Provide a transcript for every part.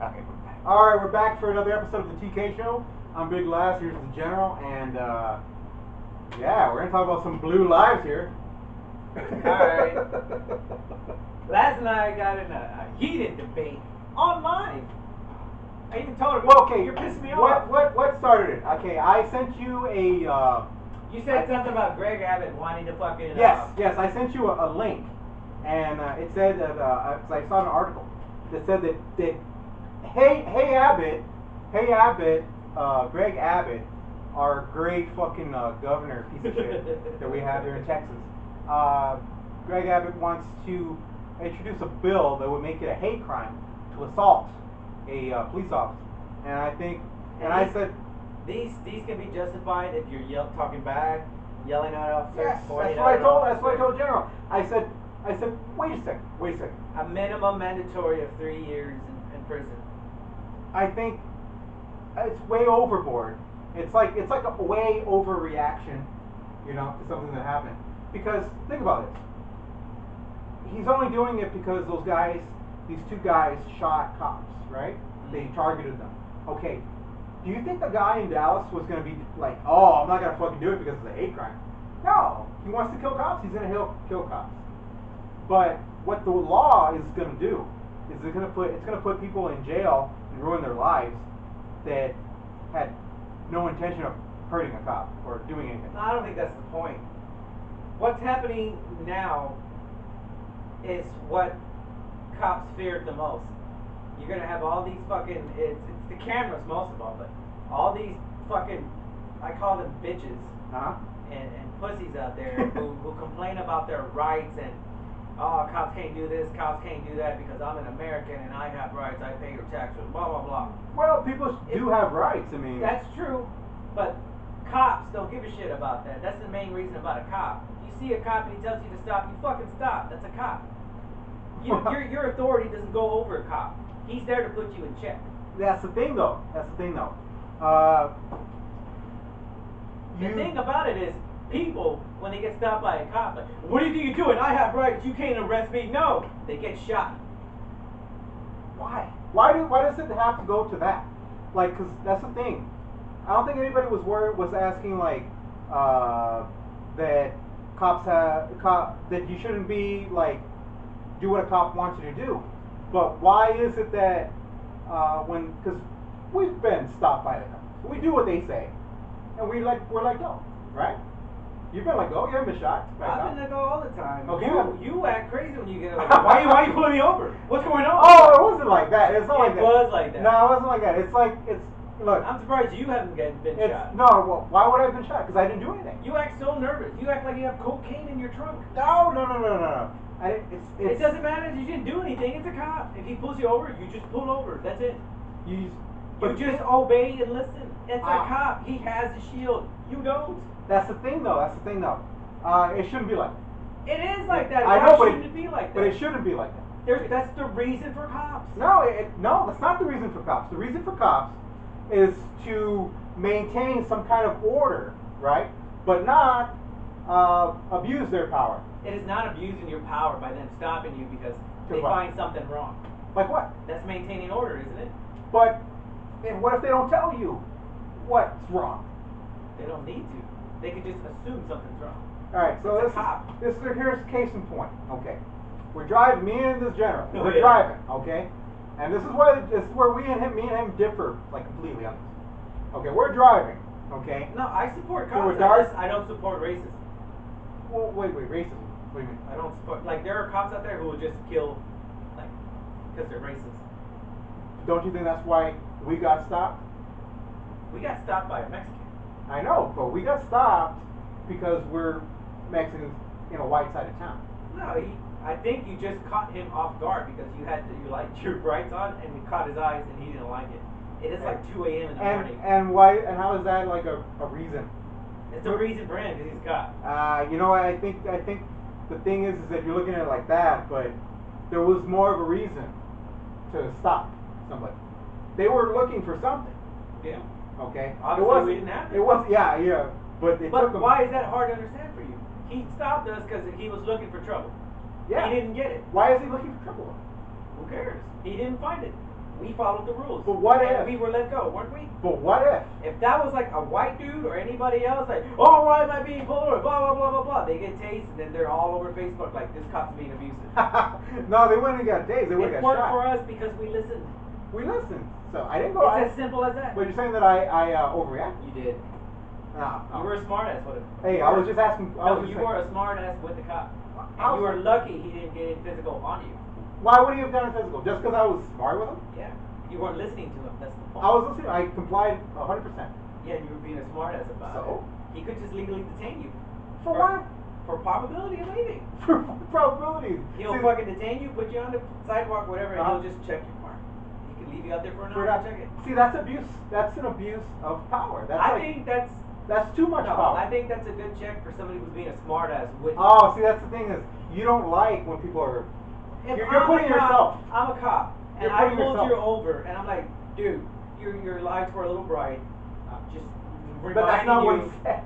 Okay, we're back. All right, we're back for another episode of the TK Show. I'm Big Lass. Here's the General, and yeah, we're gonna talk about some blue lives here. Alright. Last night I got in a heated debate online. I even told him, Well, okay, you're pissing me off. What started it? Okay, I sent you a. You said something about Greg Abbott wanting to fucking. Yes, I sent you a link, and it said that I saw an article that said that hey Abbott, Greg Abbott, our great fucking governor piece of shit that we have here in Texas. Greg Abbott wants to introduce a bill that would make it a hate crime to assault a police officer, and I think, and I said. These can be justified if you're talking back, yelling at officers. Yes, that's what I told General. I said, wait a second. A minimum mandatory of 3 years in prison. I think it's way overboard. It's like a way overreaction, to something that happened. Because think about this. He's only doing it because these two guys shot cops, right? Mm-hmm. They targeted them. Okay. Do you think the guy in Dallas was going to be like, oh, I'm not going to fucking do it because it's a hate crime? No. He wants to kill cops. He's going to kill cops. But what the law is going to do is it's going to put people in jail and ruin their lives that had no intention of hurting a cop or doing anything. No, I don't think that's the point. What's happening now is what cops feared the most. You're gonna have all these fucking, it's the cameras most of all, but all these fucking, I call them bitches, and pussies out there who complain about their rights and, oh, cops can't do this, cops can't do that because I'm an American and I have rights, I pay your taxes, blah, blah, blah. Well, people do have rights, I mean. That's true, but cops don't give a shit about that. That's the main reason about a cop. If you see a cop and he tells you to stop, you fucking stop. That's a cop. Your authority doesn't go over a cop. He's there to put you in check. That's the thing, though. The thing about it is, people, when they get stopped by a cop, like, what do you think you're doing? I have rights. You can't arrest me. No, they get shot. Why? Why does it have to go to that? Like, because that's the thing. I don't think anybody was asking like that that you shouldn't be like do what a cop wants you to do. But why is it that because we've been stopped by the cops, we do what they say, and we're like go, right? You've been let go. You haven't been shot. I've been let go all the time. Okay. You act crazy when you get like, why are you pulling me over? What's going on? Oh, it wasn't like that. It's not like that. It was like that. No, it wasn't like that. Look. I'm surprised you haven't been shot. No, well, why would I have been shot? Because I didn't do anything. You act so nervous. You act like you have cocaine in your trunk. No. It doesn't matter if you didn't do anything. It's a cop. If he pulls you over, you just pull over. That's it. You just obey and listen. It's a cop. He has a shield. You don't. That's the thing, though. It shouldn't be like that. It is like that. I know, Why shouldn't it be like that? But it shouldn't be like that. That's the reason for cops. No, that's not the reason for cops. The reason for cops is to maintain some kind of order, right? But not abuse their power. It is not abusing your power by them stopping you because they what? find something wrong. Like what? That's maintaining order, isn't it? But what if they don't tell you what's wrong? They don't need to. They can just assume something's wrong. All right, so here's case in point. Okay, we're driving. Me and this General. We're driving. Okay, and this is where me and him differ like completely on this. Okay, we're driving. Okay. No, I support cops. I don't support racism. Well, wait, racism. What do you mean? I don't support. Like, there are cops out there who will just kill, like, because they're racist. Don't you think that's why we got stopped? We got stopped by a Mexican. I know, but we got stopped because we're Mexicans in a white side of town. No, I think you just caught him off guard because you liked your brights on and you caught his eyes and he didn't like it. It is like 2 a.m. in the morning. And why? And how is that like a reason? It's a reason for him because he's caught. I think the thing is that you're looking at it like that, but there was more of a reason to stop somebody. They were looking for something. Yeah. Okay. Obviously, we didn't have it. It was yeah. But why is that hard to understand for you? He stopped us because he was looking for trouble. Yeah. He didn't get it. Why is he looking for trouble? Who cares? He didn't find it. We followed the rules. But what and if? we were let go, weren't we? But what if? If that was like a white dude or anybody else, like, oh, why am I being pulled over? Blah, blah, blah, blah, blah. They get tased and then they're all over Facebook like, this cop's being abusive. No, they wouldn't have got tased. They would It have got worked shot. for us because we listened. We listened. So I didn't go. It's as simple as that. But you're saying that I overreacted? You did. No. You were a smartass with him. Hey, I was just asking. No, you were a smartass with the cop. And you were lucky he didn't get physical on you. Why would he have done it physical? Just because I was smart with him? Yeah. You weren't listening to him. That's the point. I was listening. I complied 100%. Yeah, and you were being a smartass about So? it. He could just legally detain you. For what? For probability of leaving. For probabilities. He'll fucking detain you, put you on the sidewalk, whatever, and he'll just check your car. He can leave you out there for an hour and check it. See, that's abuse. That's an abuse of power. That's I think that's too much power. I think that's a good check for somebody who's being a smartass with you. Oh, see, that's the thing is, you don't like when people are. You're putting yourself. I'm a cop, and You're I putting pulled yourself. you over, and I'm like, dude, your lights were a little bright. Just reminding But that's not you. what he said.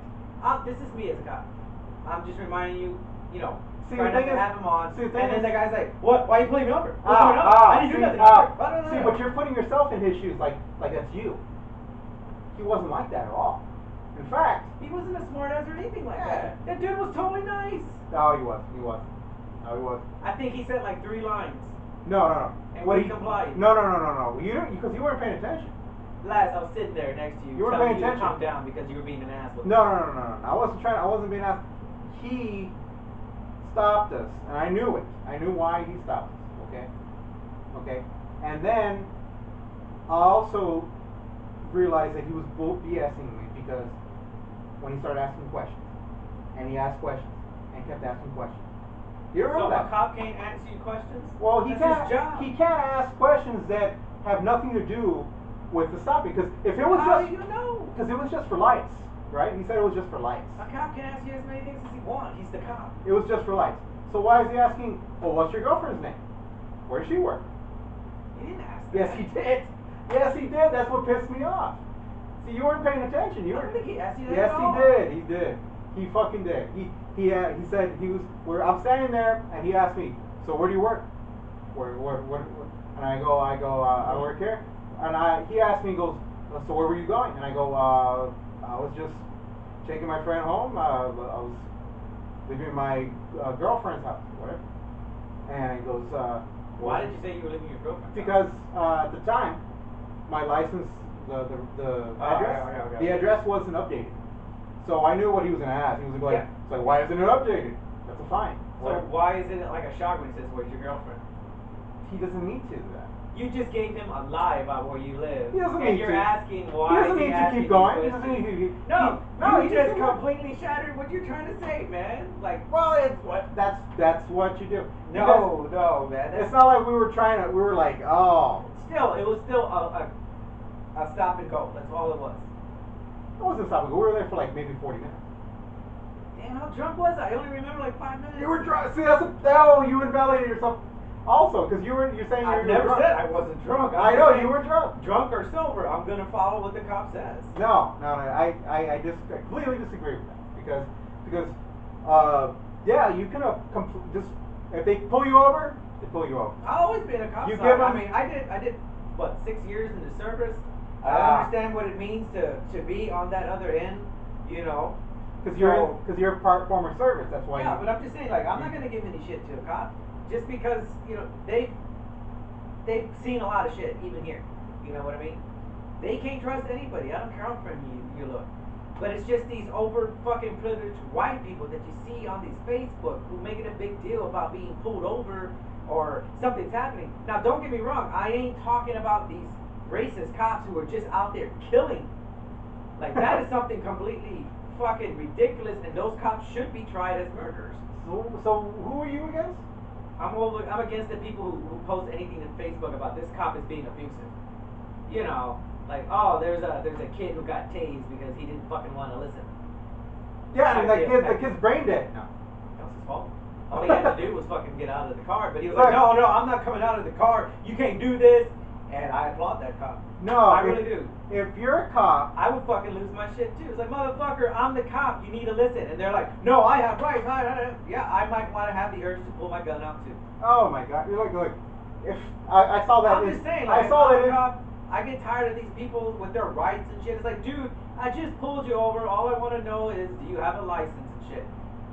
This is me as a cop. I'm just reminding you, See, trying the not thing to is- have him on. see, the thing And then is- the guy's like, what? Why are you pulling me over? What's going on? I didn't do nothing. See, but you're putting yourself in his shoes like that's you. He wasn't like that at all. In fact, He wasn't a smartass or anything like Yeah. that. That dude was totally nice. no, he was. No, he was. I think he said like 3 lines. No. And What we he complied. No. You didn't, because you weren't paying attention. Last, I was sitting there next to you, You weren't telling paying you to attention. calm down because you were being an asshole. No. I wasn't being asked. He stopped us, and I knew it. I knew why he stopped us. Okay. And then I also realized that he was BSing me because when he started asking questions, and he asked questions and kept asking questions. You So remember a that? cop can't answer you questions? Well, he That's his job. can't ask questions that have nothing to do with the stopping. Because if it was How just do you know? because it was just for lights, right? He said it was just for lights. A cop can ask you as many things as he wants. He's the cop. It was just for lights. So why is he asking? Well, what's your girlfriend's name? Where does she work? He didn't ask Yes, that. he did. Yes, he did. That's what pissed me off. See, you weren't paying attention. You I were. don't think he asked you that Yes, at he all. did. He did. He fucking did. He said he was. I'm standing there, and he asked me, "So where do you work?" Where? And I go, I work here. And he asked me, he goes, "So where were you going?" And I go, I was just taking my friend home. I was leaving my girlfriend's house, whatever. And he goes, Why did you say you were leaving your girlfriend? because at the time, my license, the address, okay. the address wasn't updated. So I knew what he was gonna ask. He was gonna be like, Yeah. it's like, why isn't it updated? That's a fine. So why isn't it like a shock when he says, "Where's your girlfriend"? He doesn't need to do that. You just gave him a lie about where you live. He doesn't and need you're to. asking He why. doesn't is he need to asking keep going. these He doesn't need questions? to. No, he just didn't- completely shattered what you're trying to say, man. Like, Well, it's what that's what you do. no, man. It's not like we were trying to. We were like, oh, Still, it was still a stop and go. That's all it was. it wasn't stopping. We were there for like maybe 40 minutes. Damn, how drunk was I? I only remember like 5 minutes. You were drunk. See, you invalidated yourself. Also, because you're saying I you were never drunk. said I wasn't drunk. I know you were drunk. Drunk or sober, I'm gonna follow what the cop says. No. I just completely disagree with that because yeah, you can just if they pull you over, they pull you over. I've always been a cop. You so give I them- mean, I did what 6 years in the service. I Ah. understand what it means to be on that other end. You know. Because So- you're former service. That's why. Yeah, but I'm just saying, like, I'm not gonna give any shit to a cop just because they've seen a lot of shit even here. You know what I mean? They can't trust anybody. I don't care how friendly you look. But it's just these over fucking privileged white people that you see on these Facebook who make it a big deal about being pulled over or something's happening. Now, don't get me wrong. I ain't talking about these racist cops who are just out there killing. Like, that is something completely fucking ridiculous, and those cops should be tried as murderers. So who are you against? I'm against the people who post anything on Facebook about this cop is being abusive. You know, like, oh, there's a kid who got tased because he didn't fucking want to listen. Yeah, and Idea. the kid's brain dead. No. That was his fault. All he had to do was fucking get out of the car. But he was like, no, I'm not coming out of the car. You can't do this. And I applaud that cop. No, I really do. If you're a cop, I would fucking lose my shit too. It's like, motherfucker, I'm the cop. You need to listen. And they're like, no, I have rights. Yeah, I might want to have the urge to pull my gun out too. oh my god, you're like, if I saw that, I'm just saying, like, I saw I'm that. a cop, I get tired of these people with their rights and shit. It's like, dude, I just pulled you over. All I want to know is, do you have a license and shit?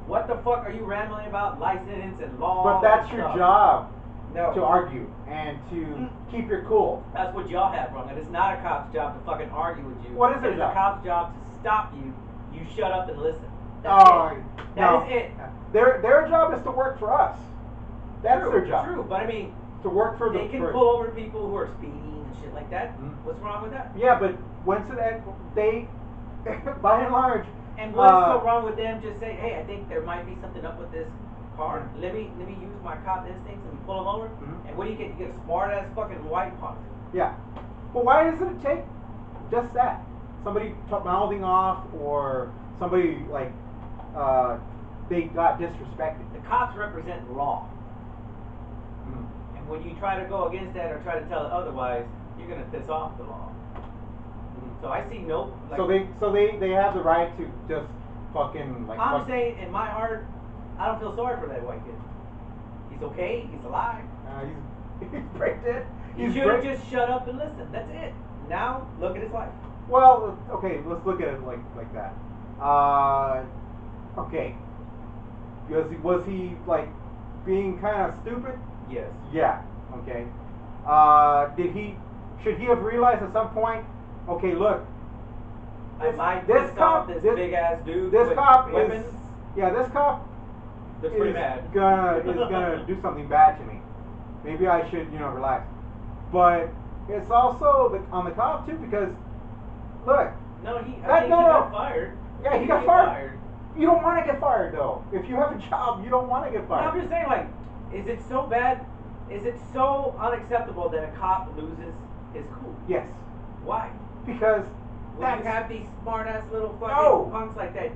What the fuck are you rambling about license and law? But that's and your stuff? job No. to argue and to keep your cool. That's what y'all have wrong, and it's not a cop's job to fucking argue with you. What is their It's job? a cop's job to stop you. You shut up and listen. That's Oh, it. no. That is it. Their job is to work for us. That's True, their job. True, but I mean, To work for they the. can for- pull over people who are speeding and shit like that. Mhm. What's wrong with that? Yeah, but once they, by and large. And what's so wrong with them just say, hey, I think there might be something up with this car. Let me use my cop instincts and pull them over. Mhm. And what do you get? You get a smart ass fucking white punk. Yeah. Well, why doesn't it take just that? Somebody mouthing off, or somebody like they got disrespected. The cops represent law. Mhm. And when you try to go against that or try to tell it otherwise, you're gonna piss off the law. So I see no. Like, So they have the right to just fucking like. I'm saying in my heart, I don't feel sorry for that white kid. He's okay. He's alive. He's break dead. He should have just shut up and listened. That's it. Now look at his life. Well, okay, let's look at it like that. Okay. Was he like being kind of stupid? Yes. Yeah. Okay. Should he have realized at some point? Okay, look. I might this piss cop, off this this big ass dude. This with cop weapons. is. Yeah, this cop Looks pretty is bad. gonna do something bad to me. Maybe I should, relax. But it's also on the cop too, because look. No, I think no, he no. got fired. Yeah, he got fired. You don't want to get fired though. If you have a job, you don't want to get No, fired. I'm just saying, like, is it so bad? Is it so unacceptable that a cop loses his cool? Yes, Why? because When you have these smart ass little fucking No. punks like that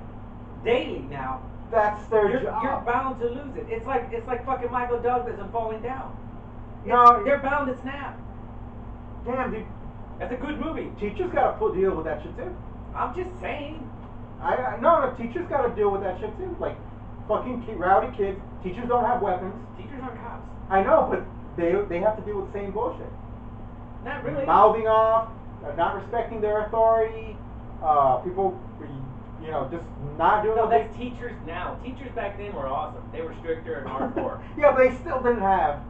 daily now, that's their you're job. bound to lose it. It's like fucking Michael Douglas and falling down. No. They're bound to snap. Damn, dude. That's a good movie. Teachers gotta deal with that shit too. I'm just saying. No, teachers gotta deal with that shit too. Like, fucking rowdy kids. Teachers don't have weapons. Teachers aren't cops. I know, but they have to deal with the same bullshit. Not really. Mouthing off, not respecting their authority. People, just not doing. No, what that's teachers now. Teachers back then were awesome. They were stricter and hardcore. Yeah, but they still didn't have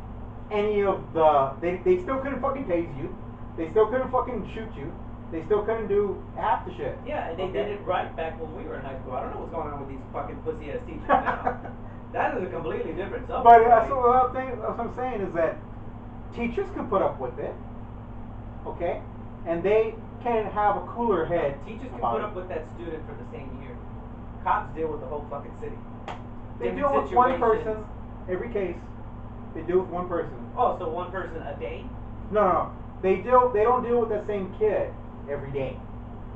any of the. They still couldn't fucking tase you. They still couldn't fucking shoot you. They still couldn't do half the shit. Yeah, and they did it right back when we were in high school. I don't know what's going on with these fucking pussy ass teachers now. That is a completely different subject. But that's what I'm saying is that teachers can put up with it, okay, and they can have a cooler head. Teachers can about put it. up with that student for the same year. Cops deal with the whole fucking city. They Different deal with one situations. person every case. They deal with one person. Oh, so one person a day? No. They don't deal with that same kid every day.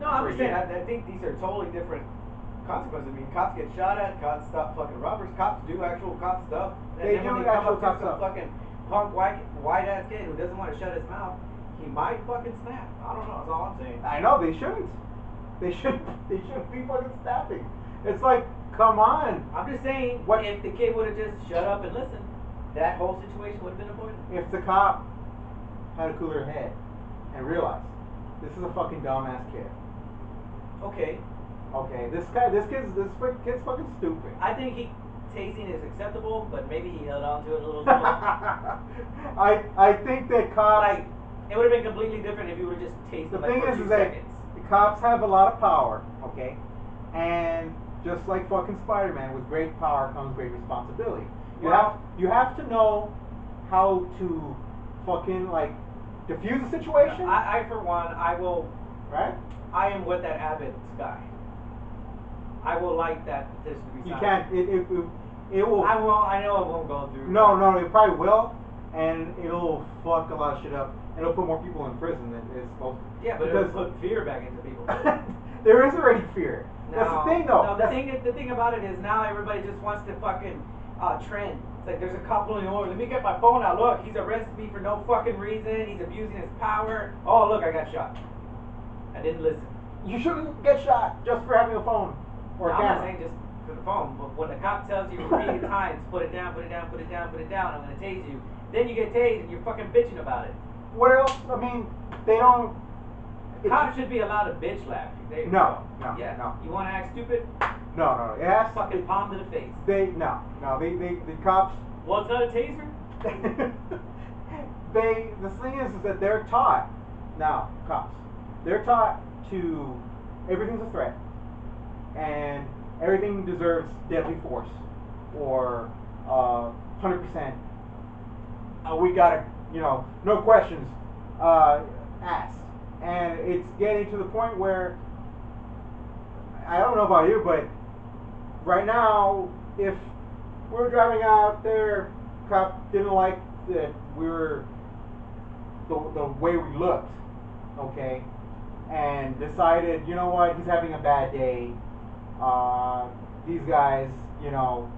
No, I'm For just saying. you. I think these are totally different consequences. I mean, cops get shot at. Cops stop fucking robbers. Cops do actual cop stuff. And They then do when they come actual up cop to some stuff. fucking punk white ass kid who doesn't want to shut his mouth, he might fucking snap. I don't know. That's all I'm saying. I know they shouldn't. They shouldn't be fucking snapping. It's like, come on. I'm just saying. What- If the kid would have just shut up and listened, that whole situation would have been avoided. If the cop had a cooler head and realized this is a fucking dumbass kid. Okay. Okay, this kid's fucking stupid. I think tasing is acceptable, but maybe he held on to it a little too long. I think that cops. Like, it would have been completely different if you would have just tased The him like thing for is 2 that seconds. the cops have a lot of power, okay, and just like fucking Spider-Man, with great power comes great responsibility. You have to know how to fucking like diffuse a situation, I for one, right? I am with that Abbott's guy. I will like that petition to be You signed. can't. It will. I won't. I know it won't go through. No, it probably will, and it'll fuck a lot of shit up. It'll put more people in prison than it's supposed to. Yeah, but Because it'll put fear back into people. there is already fear. That's the thing, though. No, the thing about it is now everybody just wants to fucking trend. It's like there's a cop pulling over. Let me get my phone out. Look, he's arrested me for no fucking reason. He's abusing his power. Oh, look, I got shot. I didn't listen. You shouldn't get shot just for having a phone or a I'm camera. not saying just for the phone, but when the cop tells you 3 times, put it down, put it down, put it down, put it down, I'm gonna tase you, Then you get tased and you're fucking bitching about it. What else? I mean, they don't. Cops should be allowed to bitch laugh. There you No, go. no, Yeah. no. You want to act stupid? No. It has Fucking palm to the face. The cops. Well, it's not a taser. The thing is that they're taught now, cops. They're taught to everything's a threat, and everything deserves deadly force, or 100%. We gotta, no questions asked, and it's getting to the point where I don't know about you, but right now, if we're driving out there, cop didn't like that we were the way we looked, okay, and decided, you know what, he's having a bad day. These guys, I'm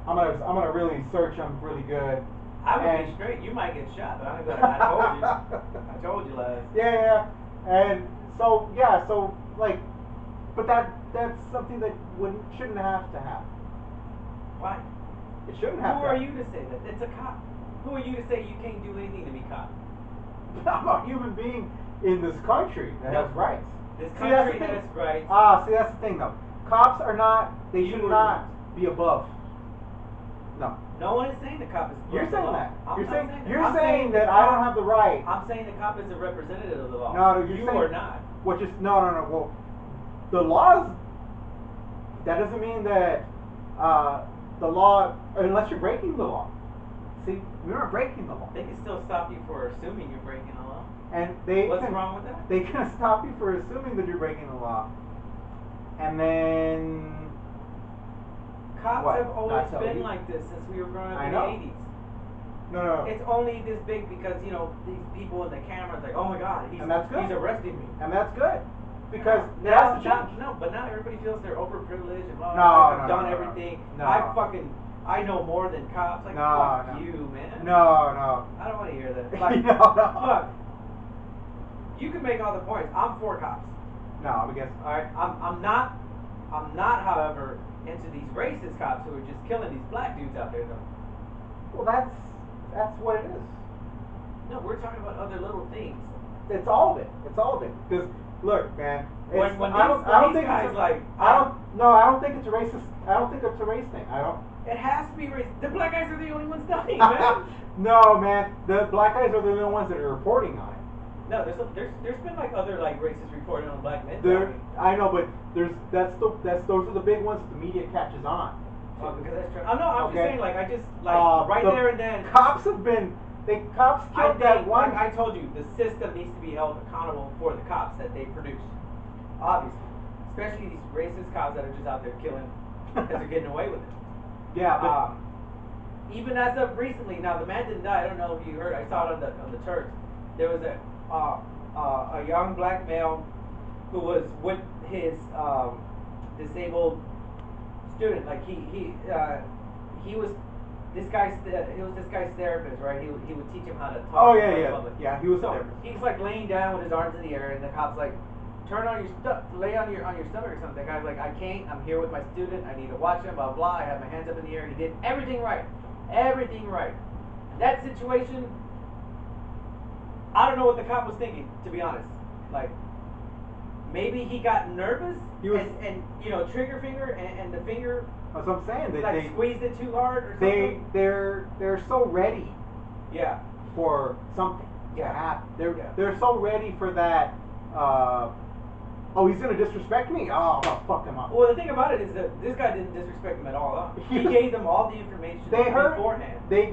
gonna really search him really good. I would be straight. You might get shot, but I'm gonna. I told you. I told you last. Yeah, and so like, but that's something that shouldn't have to happen. Why? It shouldn't have. Who are you to say that? It's a cop. Who are you to say you can't do anything to be cop? I'm a human being in this country that has rights. This country has rights. See, that's the thing though. Cops are not. They should not be above. No. No one is saying the cop is above You're the saying law. that. I'm saying that I don't have the right. I'm saying the cop is a representative of the law. No, you're you saying, are not. Which is no. Well, the laws. That doesn't mean that the law, unless you're breaking the law. See, you're not breaking the law. They can still stop you for assuming you're breaking the law. And what's wrong with that? They can stop you for assuming that you're breaking the law. And then cops what? have always been like this since we were growing up in the 80s. No. It's only this big because, these people in the cameras like, oh my God, he's arresting me. And that's good. Because now, but now everybody feels they're overprivileged and I've done everything. I know more than cops. Like, fuck you, man. No. I don't want to hear that. Like, look, you can make all the points. I'm for cops. No, I guess. All right, I'm not, however, into these racist cops who are just killing these black dudes out there, though. Well, that's what it is. No, we're talking about other little things. It's all of it. Because look, man. I don't think it's a racist. I don't think it's a race thing. It has to be racist. The black guys are the only ones dying, man. No, man. The black guys are the only ones that are reporting on it. No, there's been like other like racist reporting on black men. I know, but those are the big ones that the media catches on. Oh, because that's true. I'm just saying, like, I just there and then. Cops killed that one. Like I told you, the system needs to be held accountable for the cops that they produce. Obviously, especially these racist cops that are just out there killing because they're getting away with it. Yeah, but even as of recently, now the man didn't die. I don't know if you heard. I saw it on the church. There was a young black male who was with his disabled student. Like he was this guy's therapist, right? He would teach him how to talk. Oh yeah. He was a therapist. He's like laying down with his arms in the air, and the cop's like, turn on your lay on your stomach or something. The guy's like, I can't. I'm here with my student. I need to watch him. Blah blah. I have my hands up in the air. He did everything right. That situation, I don't know what the cop was thinking, to be honest. Like, maybe he got nervous and trigger finger and the finger. That's what I'm saying. They squeezed it too hard or something. They're so ready. Yeah. For something to happen. They're so ready for that. He's gonna disrespect me. Oh, I'm gonna fuck him up. Well, the thing about it is that this guy didn't disrespect him at all. He gave them all the information beforehand. They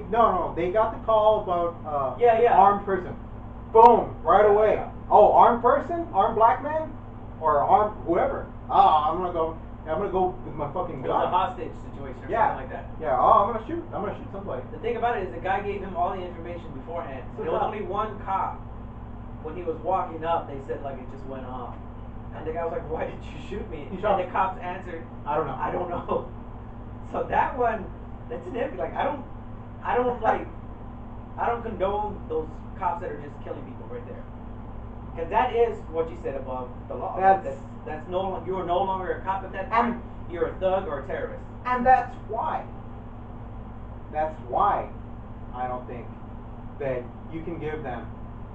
got the call about armed person. Boom, right away. Yeah. Oh, armed person, armed black man, or armed whoever. I'm gonna go with my fucking gun. It was a hostage situation or something like that. Yeah. I'm gonna shoot somebody. The thing about it is the guy gave him all the information beforehand. There was only one cop. When he was walking up, they said like it just went off. And the guy was like, "Why did you shoot me?" And the cops answered, "I don't know." I don't know. So that one, that's an iffy. Like I don't condone those cops that are just killing people right there. Because that is what you said above the law. That's no. You are no longer a cop at that time. You're a thug or a terrorist. And that's why. I don't think that you can give them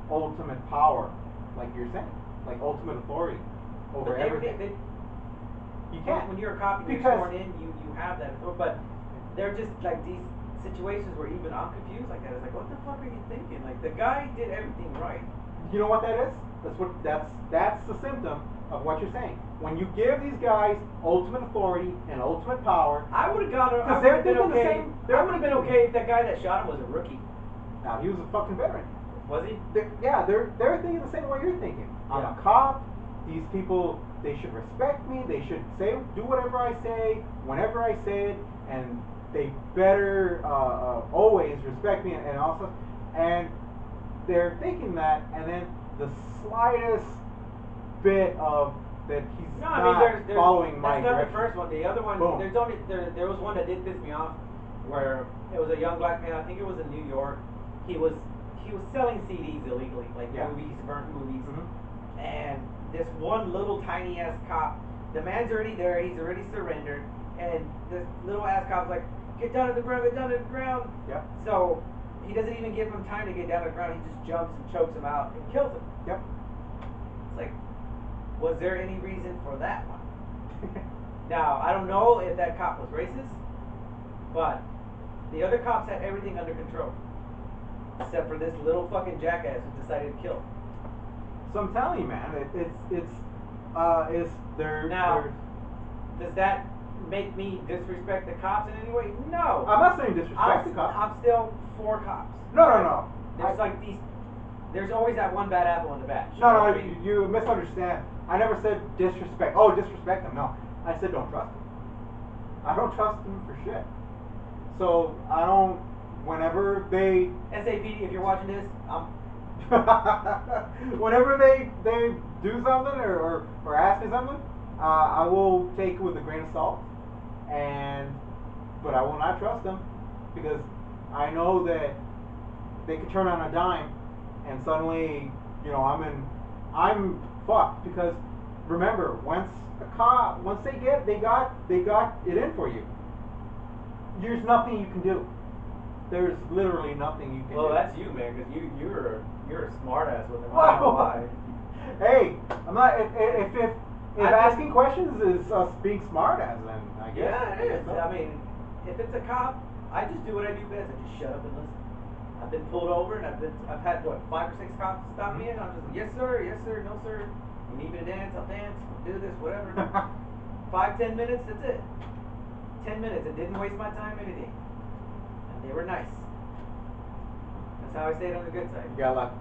ultimate power, like you're saying, like ultimate authority over But everything. You can't. When you're a cop and you're Because- sworn in, you have that authority. But they're just like these situations where even I'm confused like that. It's like, what the fuck are you thinking? Like the guy did everything right. You know what that is? That's the symptom of what you're saying. When you give these guys ultimate authority and ultimate power, I would have got. I Because would have they're been thinking the okay. same- they're I would have been thinking- okay if that guy that shot him was a rookie. now he was a fucking veteran. Was he? They're thinking the same way you're thinking. I'm Yeah. a cop. These people, they should respect me. They should do whatever I say, whenever I say it, and they better always respect me and also. And they're thinking that, and then the slightest bit of that he's No, not I mean there's following my that's not direction. the first one. The other one, Boom. there was one that did piss me off, where it was a young black man. I think it was in New York. He was selling CDs illegally, like Yeah. movies, burnt movies, Mhm. and this one little tiny ass cop. The man's already there. He's already surrendered, and this little ass cop's like, "Get down to the ground! Get down to the ground!" Yep. So he doesn't even give him time to get down to the ground. He just jumps and chokes him out and kills him. Yep. It's like, was there any reason for that one? Now, I don't know if that cop was racist, but the other cops had everything under control. Except for this little fucking jackass who decided to kill him. So I'm telling you, man, it's they're. Now, they're- does that make me disrespect the cops in any way? No. I'm not saying disrespect the cops. I'm still for cops. No. There's like these. There's always that one bad apple in the batch. No, you misunderstand. I never said disrespect. Oh, disrespect them. No, I said don't trust them. I don't trust them for shit. So I don't. Whenever they, SAPD, if you're watching this, whenever they do something or ask me something, I will take it with a grain of salt, but I will not trust them because I know that they could turn on a dime and suddenly, I'm fucked because remember, once they got it in for you, there's nothing you can do. There's literally nothing you can do. well, that's you, man, because you're a smart ass with them. I don't know why. Hey, I'm not. If I asking questions is us being smart as, then I guess. Yeah, it is. so. I mean, if it's a cop, I just do what I do best. I just shut up and listen. I've been pulled over and I've had what 5 or 6 cops stop me and I'm just yes sir, no sir. You need me to dance, I'll dance, I'll do this, whatever. 5-10 minutes, that's it. 10 minutes, it didn't waste my time, anything. And they were nice. That's how I stayed on the good side. You got lucky.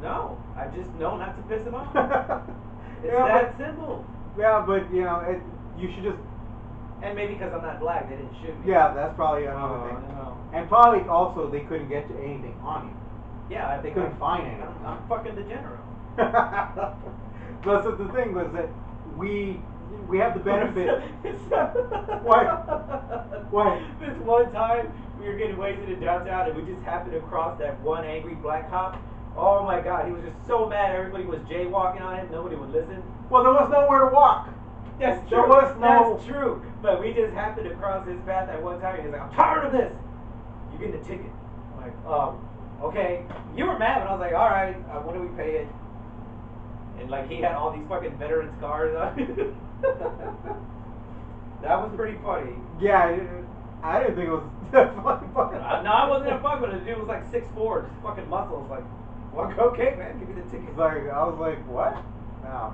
No, I just know not to piss them off. It's Yeah, that simple. Yeah, but you should just. And maybe because I'm not black, they didn't shoot me. Yeah, that's probably another Oh, thing. no. And probably also they couldn't get to anything on you. Yeah, They couldn't find anything. I'm fucking the general. But so the thing was that we have the benefit. What? What? This one time we were getting wasted in downtown and we just happened to cross that one angry black cop. Oh my god, he was just so mad. Everybody was jaywalking on him. Nobody would listen. Well, there was nowhere to walk. That's true. There was no. That's true. But we just happened to cross his path at one time and he's like, I'm tired of this. You're getting a ticket. I'm like, okay. You were mad, but I was like, alright, when do we pay it? And like he had all these fucking veterans cars on. That was pretty funny. Yeah, I didn't think it was fucking. No, I wasn't a fuck with it. The dude was like 6'4", just fucking muscles. Like, well, okay, man, give me the ticket. It's like I was like, what? No.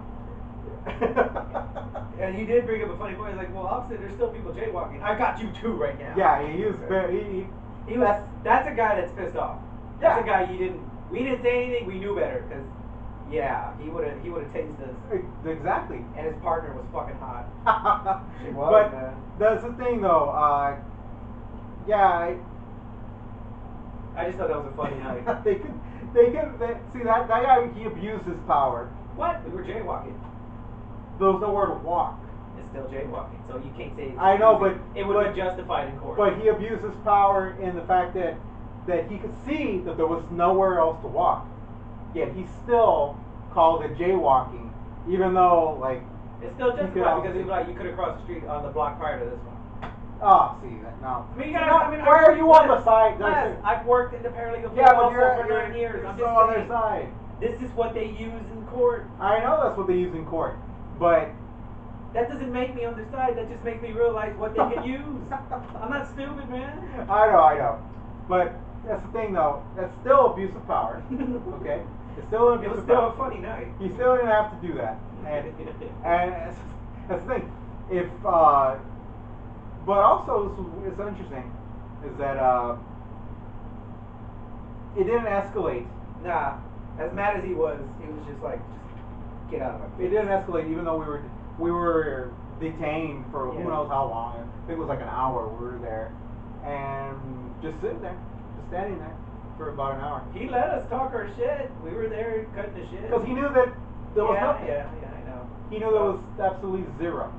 And he did bring up a funny point. He's like, well, officer, there's still people jaywalking. I got you too right now. Yeah, he was very. He was. That's a guy that's pissed off. That's Yeah. a guy we didn't say anything. We knew better because, yeah, he would have tased us. Exactly. And his partner was fucking hot. She was, but man. that's the thing, though. Yeah. I just thought that was a funny night. They see that guy. He abused his power. What? We were jaywalking. There was nowhere to walk. It's still jaywalking, so you can't say. It's I know, abusing. but it would but- be justified in court. But he abused his power in the fact that he could see that there was nowhere else to walk. Yet he still called it jaywalking, even though like it's still he could justified because also- he was like, you could have crossed the street on the block prior to this one. Oh, see that no. I mean, See, guys, now, I mean, why are you on the side? Les, I've worked in the paralegal field Yeah, but also you're, for 9 years. you're I'm so just on their saying, side. this is what they use in court. I know that's what they use in court, but That doesn't make me on their side. That just makes me realize what they can use. I'm not stupid, man. I know. But that's the thing, though. That's still abuse of power. Okay, it's still an It abuse was of still power. a funny night. You still didn't have to do that, and that's the thing. If but also it's interesting is that it didn't escalate. Nah, as mad as he was just like, just get out of my face. It didn't escalate, even though we were detained for Yeah. who knows how long. I think it was like an hour. We were there, and just sitting there, just standing there for about an hour. He let us talk our shit. We were there cutting the shit. Because he knew that there was nothing. Yeah, I know. He knew there was absolutely zero.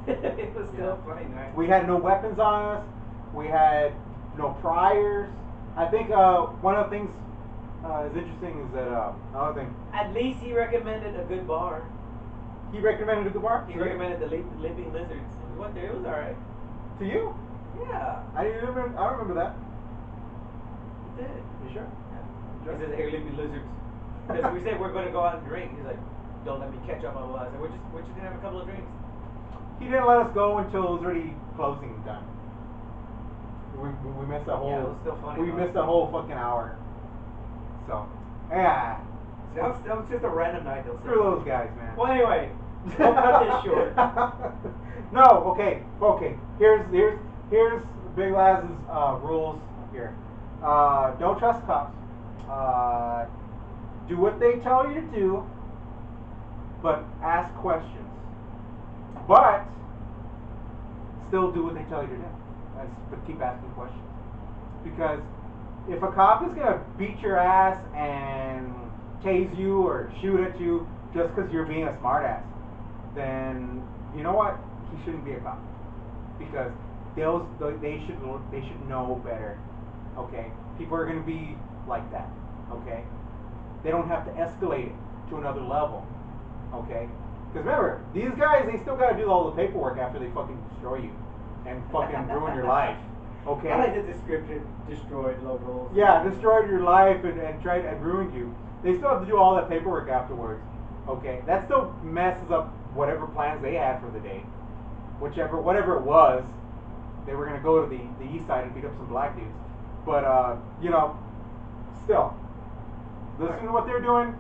It was still funny night. We had no weapons on us. We had no priors. I think one of the things is interesting is that another thing. At least he recommended a good bar. He recommended a good bar. He recommended the Leaping Lizards. We went there. It was alright. To you? Yeah. I didn't remember. I don't remember that. He did. You sure? Yeah. He says, "Hey, Leaping Lizards." Because we said we're going to go out and drink. He's like, "Don't let me catch up on the last." We're just gonna have a couple of drinks. He didn't let us go until it was already closing time. We missed a whole. Yeah, it was still funny. We missed a whole fucking hour. So, yeah. That was just a random night. Screw those guys, man. Well, anyway, we'll cut this short. No, okay. Here's Big Laz's rules here. Don't trust cops. Do what they tell you to do, but ask questions. But still do what they tell you to do. But keep asking questions. Because if a cop is gonna beat your ass and tase you or shoot at you just because you're being a smartass, then you know what? He shouldn't be a cop. Because they should know better. Okay? People are gonna be like that. Okay? They don't have to escalate it to another level. Okay? Because remember, these guys, they still gotta do all the paperwork after they fucking destroy you and fucking ruin your life. Okay? I like the description. Destroyed locals. Yeah, destroyed your life and tried and ruined you. They still have to do all that paperwork afterwards. Okay? That still messes up whatever plans they had for the day. Whatever it was, they were gonna go to the east side and beat up some black dudes. But still, listen to what they're doing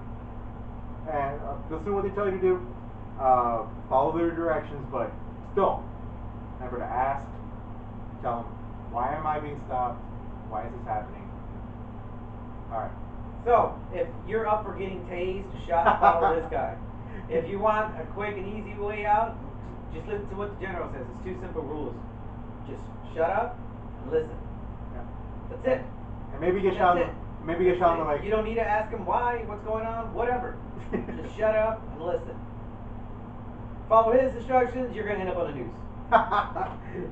and listen to what they tell you to do. Follow their directions, but still, remember to ask. Tell them, why am I being stopped? Why is this happening? All right. So, if you're up for getting tased, shot, follow this guy. If you want a quick and easy way out, just listen to what the general says. It's 2 simple rules. Just shut up and listen. Yeah. That's it. And maybe get shot. Maybe get shot in the leg. You don't need to ask him why, what's going on, whatever. Just shut up and listen. Follow his instructions, you're going to end up on the news.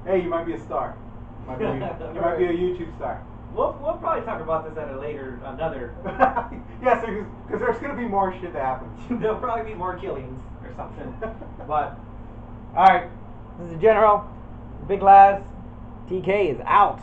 Hey, you might be a star. You might be a YouTube star. We'll probably talk about this at another. Yes, because there's going to be more shit that happens. There'll probably be more killings or something. But, alright, this is the General. Big Laz. TK is out.